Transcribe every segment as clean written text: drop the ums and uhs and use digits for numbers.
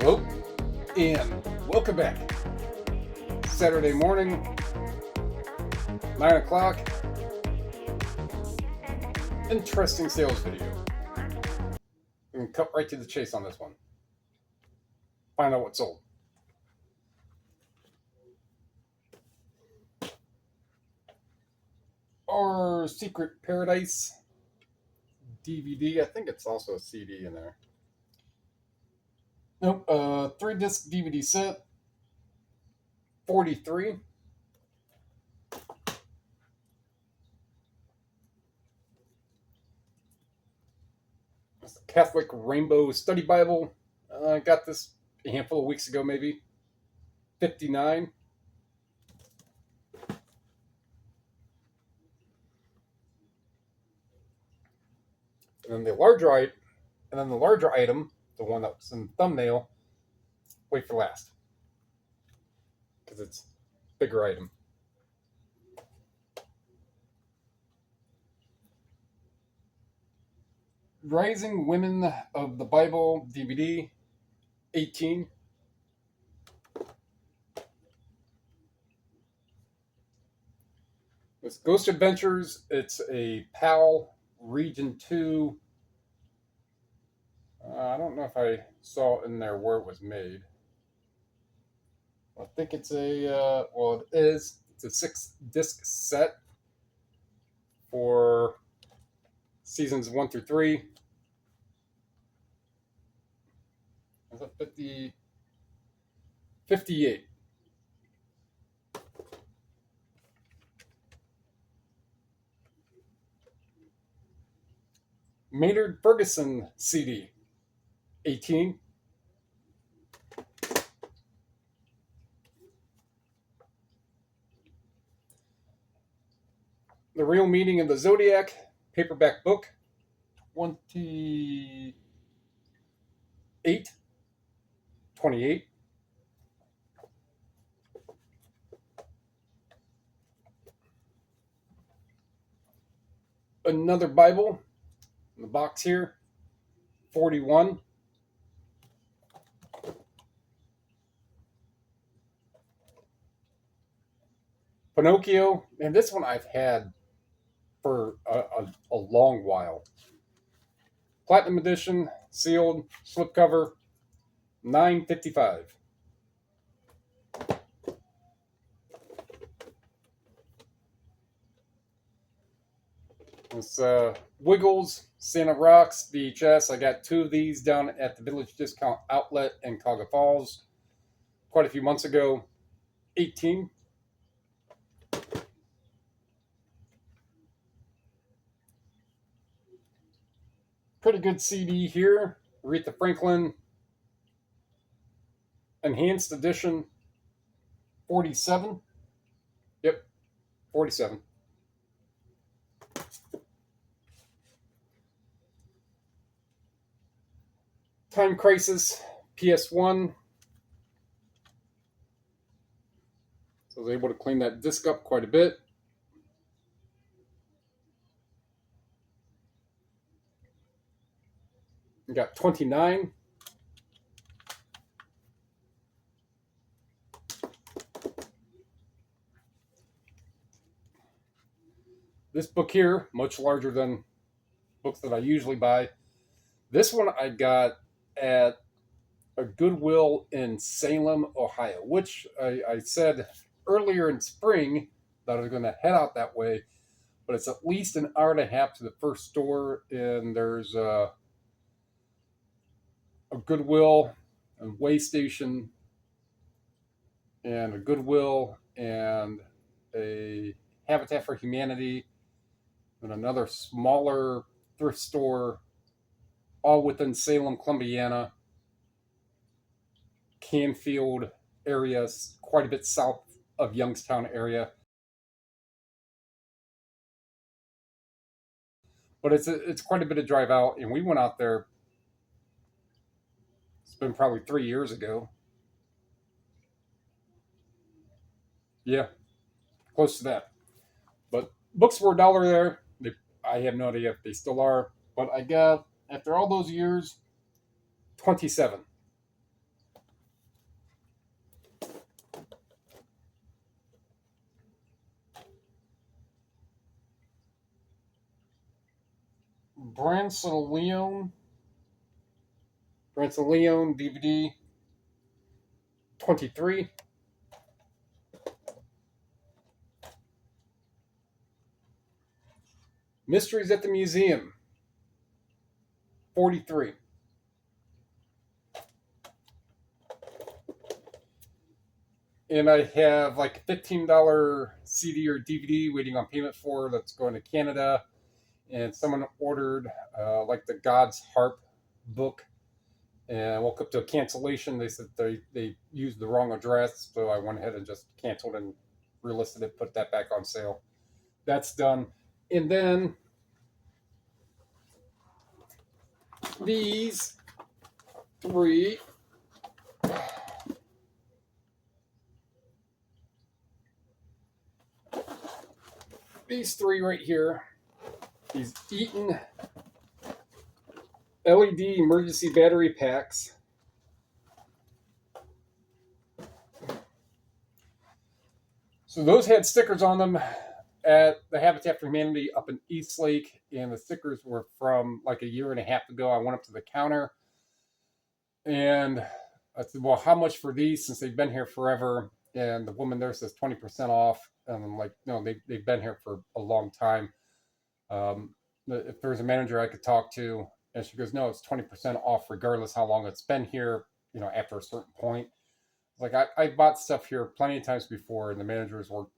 Hello, and welcome back. Saturday morning, 9 o'clock. Interesting sales video. We can cut right to the chase on this one. Find out what sold. Our Secret Paradise DVD. I think it's also a CD in there. Nope. 3-disc DVD set. 43. It's the Catholic Rainbow Study Bible. I got this a handful of weeks ago, maybe. 59. And then the larger item, the one that's in the thumbnail, wait for last, because it's a bigger item. Rising Women of the Bible DVD, 18. This Ghost Adventures, it's a PAL Region 2. I don't know if I saw in there where it was made. I think it's it is. It's a 6-disc set for seasons 1 through 3. Is that 50? 58. Maynard Ferguson CD, 18. The Real Meaning of the Zodiac paperback book, 28. 28. Another Bible in the box here, 41. Pinocchio, and this one I've had for a long while. Platinum edition, sealed, slipcover, $9.55. This Wiggles Santa Rocks VHS. I got 2 of these down at the Village Discount Outlet in Cuyahoga Falls quite a few months ago. 18. Pretty good CD here. Aretha Franklin Enhanced Edition, 47. Yep, 47. Time Crisis PS1. So I was able to clean that disc up quite a bit. We got 29. This book here, much larger than books that I usually buy. This one I got at a Goodwill in Salem, Ohio, which I said earlier in spring that I was going to head out that way, but it's at least an hour and a half to the first store, and there's a Goodwill and way station and a Goodwill and a Habitat for Humanity and another smaller thrift store, all within Salem, Columbiana, Canfield area, quite a bit south of Youngstown area. But it's quite a bit of drive out, and we went out there. It's been probably 3 years ago. Yeah, close to that. But books were $1 there. I have no idea if they still are, but I got, after all those years, 27. Brancaleone DVD 23. Mysteries at the Museum 43. And I have like a $15 CD or DVD waiting on payment for that's going to Canada. And someone ordered like the God's Harp book. And I woke up to a cancellation. They said they used the wrong address. So I went ahead and just canceled and relisted it, put that back on sale. That's done. And then these three. These three right here. These Eaton LED emergency battery packs. So those had stickers on them at the Habitat for Humanity up in Eastlake, and the stickers were from like a year and a half ago. I went up to the counter and I said, well, how much for these since they've been here forever? And the woman there says 20% off. And I'm like, no, they've been here for a long time. If there's a manager I could talk to, and she goes, no, it's 20% off regardless how long it's been here, after a certain point. Like I bought stuff here plenty of times before, and the managers work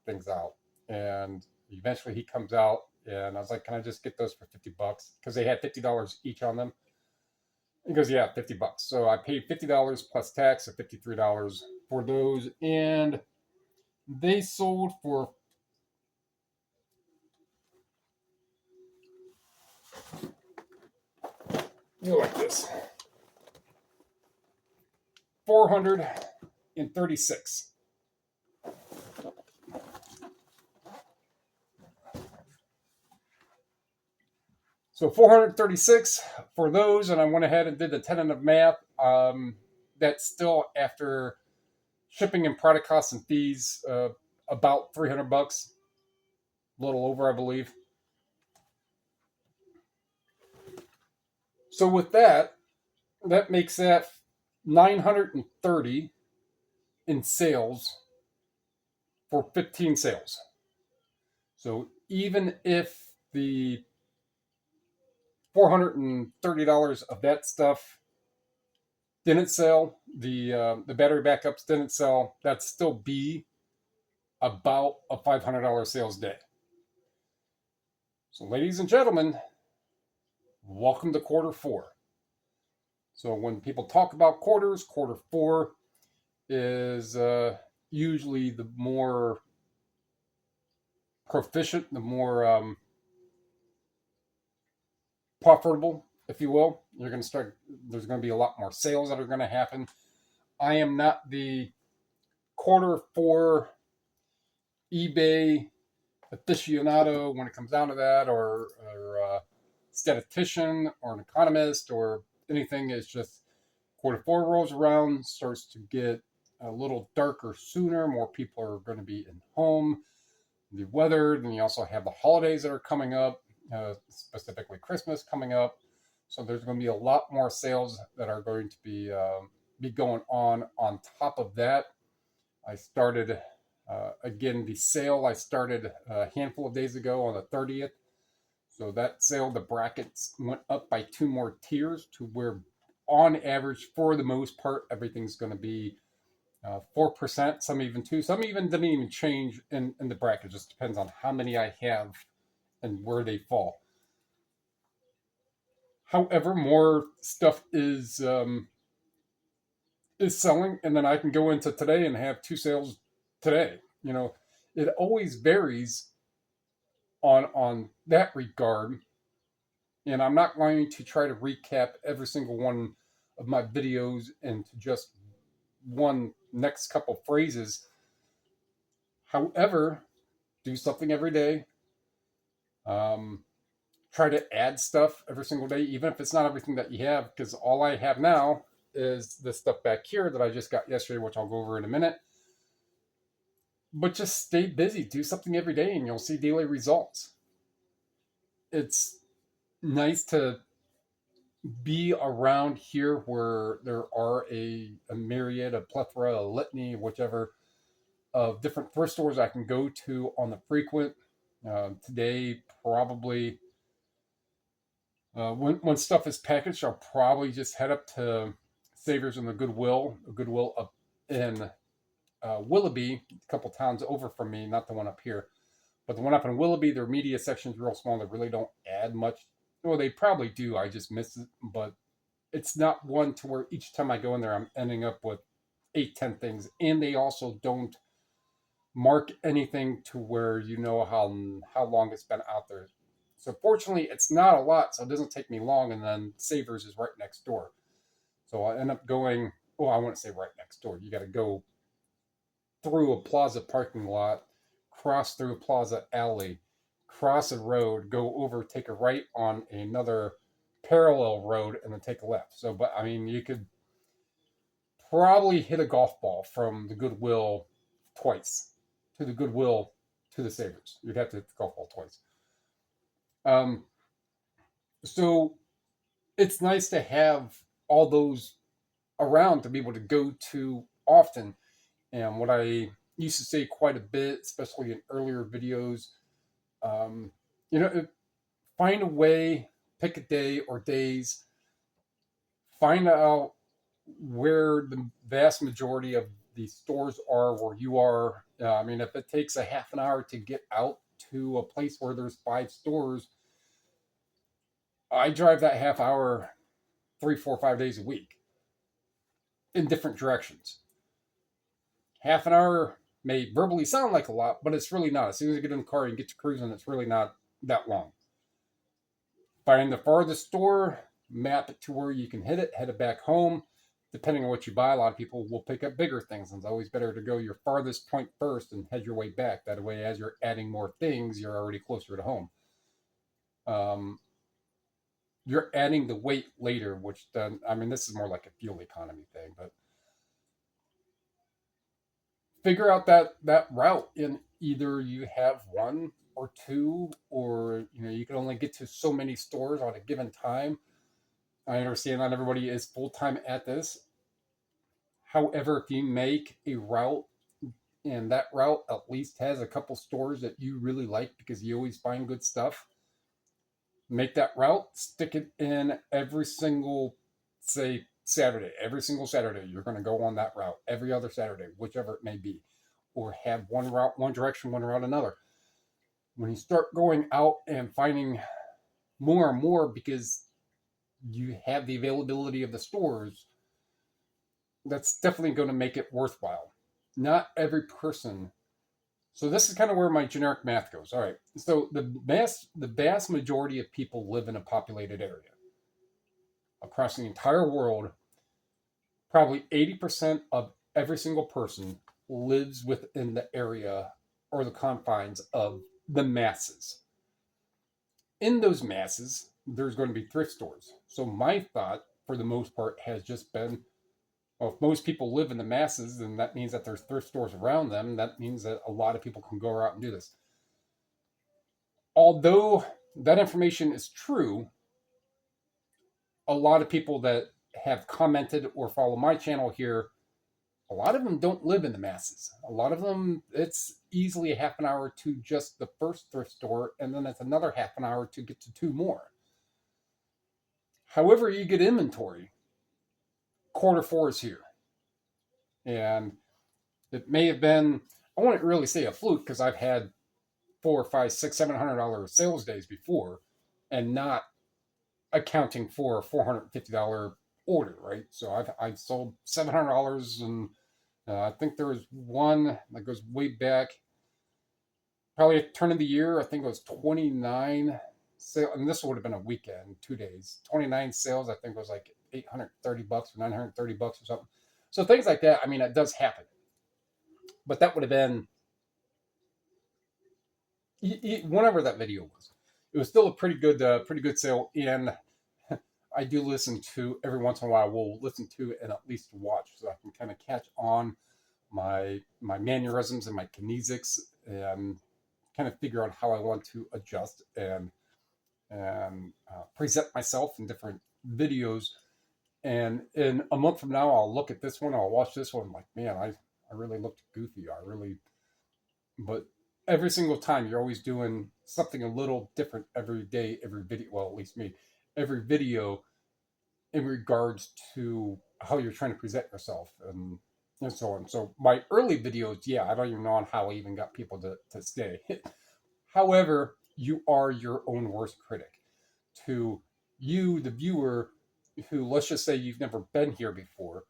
things out. And eventually he comes out, and I was like, can I just get those for $50? Because they had $50 each on them. He goes, yeah, $50. So I paid $50 plus tax of $53 for those, and they sold for like this. $436. So $436 for those, and I went ahead and did the tentative math. That's still after shipping and product costs and fees, about $300, a little over, I believe. So with that makes that $930 in sales for 15 sales. So even if the $430 of that stuff didn't sell, the battery backups didn't sell, that'd still be about a $500 sales day. So ladies and gentlemen, welcome to quarter four. So when people talk about quarters, quarter four is usually the more proficient, the more profitable, if you will. You're going to start. There's going to be a lot more sales that are going to happen. I am not the quarter four eBay aficionado when it comes down to that, or statistician, or an economist, or anything. It's just quarter four rolls around, starts to get a little darker sooner. More people are going to be in home. The weather, then you also have the holidays that are coming up, specifically Christmas coming up. So there's going to be a lot more sales that are going to be going on top of that. I started, again, the sale I started a handful of days ago on the 30th. So that sale, the brackets went up by 2 more tiers to where on average, for the most part, everything's going to be 4%, some even 2%. Some even didn't even change in the bracket. It just depends on how many I have and where they fall. However, more stuff is selling, and then I can go into today and have 2 sales today. It always varies on that regard. And I'm not going to try to recap every single one of my videos into just one next couple phrases. However, do something every day. Try to add stuff every single day, even if it's not everything that you have, because all I have now is this stuff back here that I just got yesterday, which I'll go over in a minute. But just stay busy, do something every day, and you'll see daily results. It's nice to be around here where there are a myriad, a plethora, a litany, whichever, of different thrift stores I can go to on the frequent. Today, probably when stuff is packaged, I'll probably just head up to Savers and the Goodwill up in Willoughby, a couple towns over from me, not the one up here. But the one up in Willoughby, their media section's real small. They really don't add much. Well, they probably do. I just miss it. But it's not one to where each time I go in there, I'm ending up with 8, 10 things. And they also don't mark anything to where you know how long it's been out there. So fortunately, it's not a lot, so it doesn't take me long. And then Savers is right next door. So I end up going, well, I wouldn't say right next door. You got to go through a plaza parking lot, cross through a plaza alley, cross a road, go over, take a right on another parallel road, and then take a left. So, but I mean, you could probably hit a golf ball from the Goodwill twice to the Goodwill to the Savers. You'd have to hit the golf ball twice. Um, so it's nice to have all those around to be able to go to often. And what I used to say quite a bit, especially in earlier videos, um, you know, find a way, pick a day or days, find out where the vast majority of the stores are where you are. I mean, if it takes a half an hour to get out to a place where there's 5 stores, I drive that half hour 3, 4, 5 days a week in different directions. Half an hour may verbally sound like a lot, but it's really not. As soon as you get in the car and get to cruising, it's really not that long. Find the farthest store, map it to where you can hit it, head it back home. Depending on what you buy, a lot of people will pick up bigger things, and it's always better to go your farthest point first and head your way back. That way, as you're adding more things, you're already closer to home. You're adding the weight later, which then, I mean, this is more like a fuel economy thing, but figure out that route, and either you have 1 or 2, or you can only get to so many stores on a given time. I understand not everybody is full-time at this. However, if you make a route and that route at least has a couple stores that you really like because you always find good stuff, make that route, stick it in every single, say, Saturday. Every single Saturday, you're going to go on that route. Every other Saturday, whichever it may be. Or have one route one direction, one route another. When you start going out and finding more and more because you have the availability of the stores, that's definitely going to make it worthwhile. Not every person. So this is kind of where my generic math goes. All right. So the vast majority of people live in a populated area across the entire world. Probably 80% of every single person lives within the area or the confines of the masses. In those masses, there's going to be thrift stores. So my thought, for the most part, has just been, well, if most people live in the masses, then that means that there's thrift stores around them. That means that a lot of people can go out and do this. Although that information is true, a lot of people that have commented or follow my channel here, a lot of them don't live in the masses. A lot of them, it's easily a half an hour to just the first thrift store, and then it's another half an hour to get to 2 more. However, you get inventory, Q4 is here. And it may have been, I wouldn't really say a fluke, because I've had $400, $500, $600, $700 sales days before, and not accounting for a $450 order, right? So I've sold $700, and I think there was one that goes way back, probably at turn of the year. I think it was 29 sales, and this would have been a weekend, 2 days. 29 sales, I think it was like $830 or $930 or something. So things like that, I mean, it does happen. But that would have been whenever that video was. It was still a pretty good sale, and I do listen to, every once in a while, we'll listen to and at least watch, so I can kind of catch on my mannerisms and my kinesics, and kind of figure out how I want to adjust and and present myself in different videos. And in a month from now, I'll look at this one, I'll watch this one, I'm like, man, I really looked goofy. But every single time you're always doing something a little different every day, every video, well, at least me, every video in regards to how you're trying to present yourself and so on. So my early videos, yeah, I don't even know on how I even got people to stay. However, you are your own worst critic. To you, the viewer, who, let's just say you've never been here before,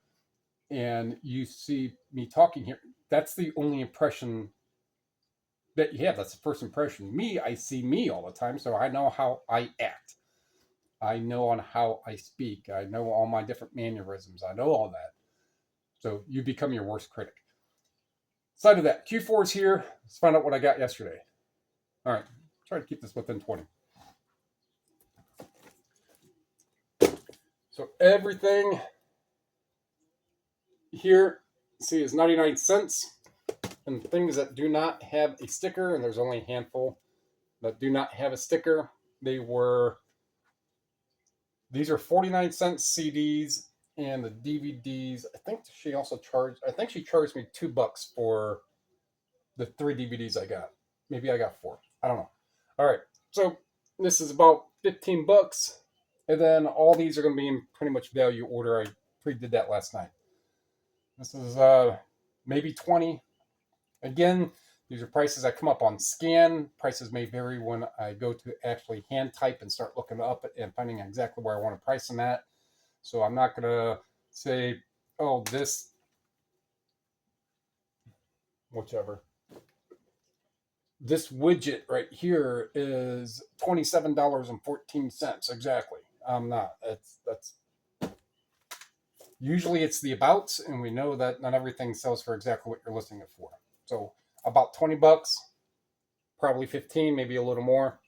and you see me talking here, that's the only impression that you have. That's the first impression. Me, I see me all the time, so I know how I act. I know on how I speak. I know all my different mannerisms. I know all that. So you become your worst critic. Aside of that, Q4 is here. Let's find out what I got yesterday. All right, try to keep this within 20. So everything here, see, is 99 cents. And things that do not have a sticker, and there's only a handful that do not have a sticker, these are 49-cent CDs, and the DVDs, I think she charged me $2 for the 3 DVDs I got. Maybe I got 4. I don't know. All right. So this is about $15. And then all these are going to be in pretty much value order. I pre-did that last night. This is maybe 20. Again, these are prices that come up on scan. Prices may vary when I go to actually hand type and start looking up and finding exactly where I want to price them at. So I'm not going to say, oh, this, whichever. This widget right here is $27.14 exactly. I'm not. That's usually it's the abouts, and we know that not everything sells for exactly what you're listing it for. So about $20, probably 15, maybe a little more.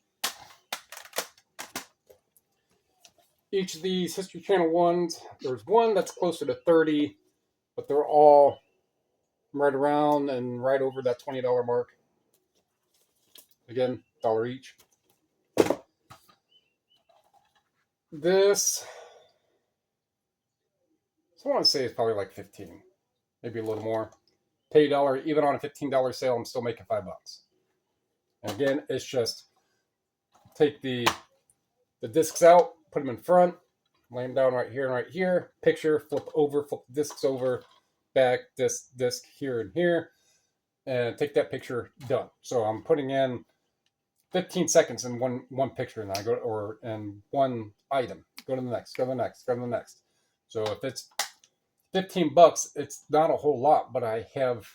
Each of these History Channel ones, there's one that's closer to 30, but they're all right around and right over that $20 mark. Again, dollar each. This, so I want to say it's probably like 15, maybe a little more. Pay $1, even on a $15 sale, I'm still making $5. And again, it's just take the discs out, put them in front, lay them down right here and right here, picture, flip over, flip the discs over, back, disc here and here, and take that picture, done. So I'm putting in 15 seconds in one picture, and I go, or in one item, go to the next, go to the next, go to the next. So if it's $15, it's not a whole lot, but I have,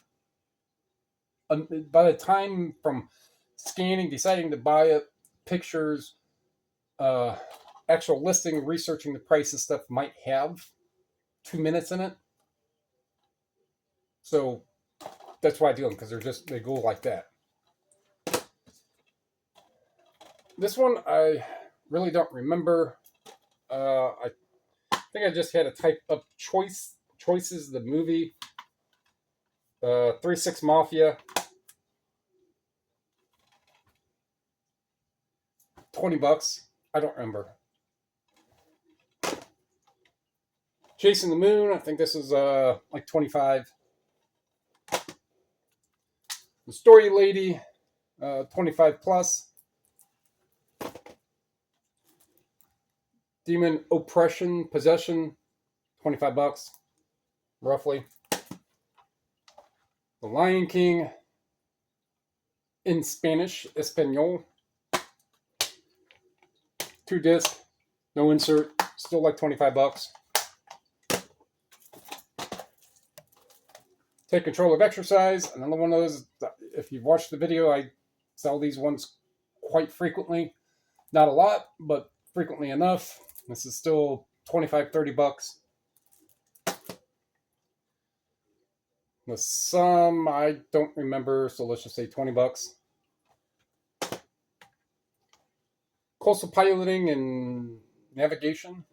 by the time from scanning, deciding to buy it, pictures, actual listing, researching the price and stuff might have 2 minutes in it. So that's why I do them, because they go like that. This one I really don't remember. I think I just had to type up Choices, the movie. 3-6 Mafia. $20. I don't remember. Chasing the Moon. I think this is like 25. The Story Lady. 25 plus. Demon Oppression Possession. $25 roughly. The Lion King in Spanish, Espanol. 2 disc, no insert, still like $25. Take Control of Exercise, another one of those. If you've watched the video, I sell these ones quite frequently. Not a lot, but frequently enough. This is still $25-$30. The sum I don't remember, so let's just say $20. Coastal Piloting and Navigation.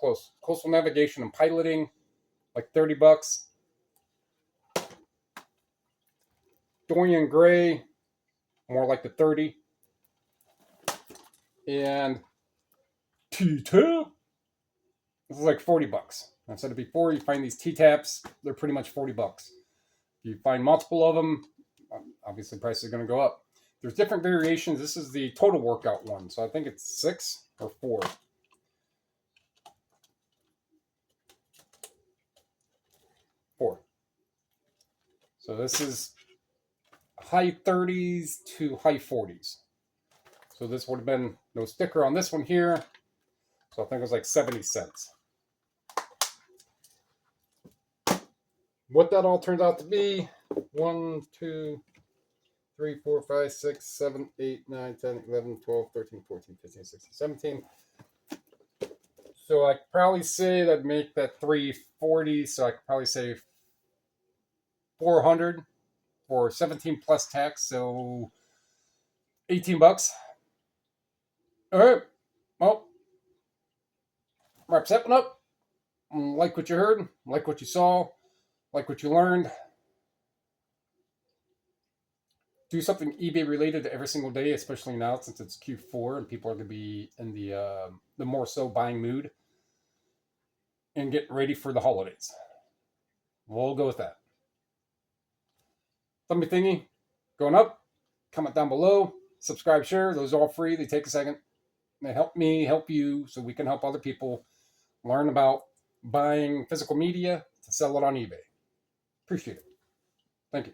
Coastal Navigation and Piloting, like $30. Dorian Gray, more like the 30. And T-tap. This is like 40 bucks. I've said it before, you find these T-taps, they're pretty much 40 bucks. If you find multiple of them, obviously prices are going to go up. There's different variations. This is the total workout one. So I think it's 6 or 4. So this is high 30s to high 40s. So this would have been no sticker on this one here. So I think it was like 70 cents. What that all turns out to be, 1, 2, 3, 4, 5, 6, 7, 8, 9, 10, 11, 12, 13, 14, 15, 16, 17. So I could probably say that'd make that 340. So I could probably say 400 for 17 plus tax. So 18 bucks. All right. Well, wraps that one up. Like what you heard, like what you saw, like what you learned. Do something eBay related every single day, especially now since it's Q4 and people are going to be in the more so buying mood and getting ready for the holidays. We'll go with that. Thumb thingy going up. Comment down below. Subscribe, share. Those are all free. They take a second. They help me help you so we can help other people learn about buying physical media to sell it on eBay. Appreciate it. Thank you.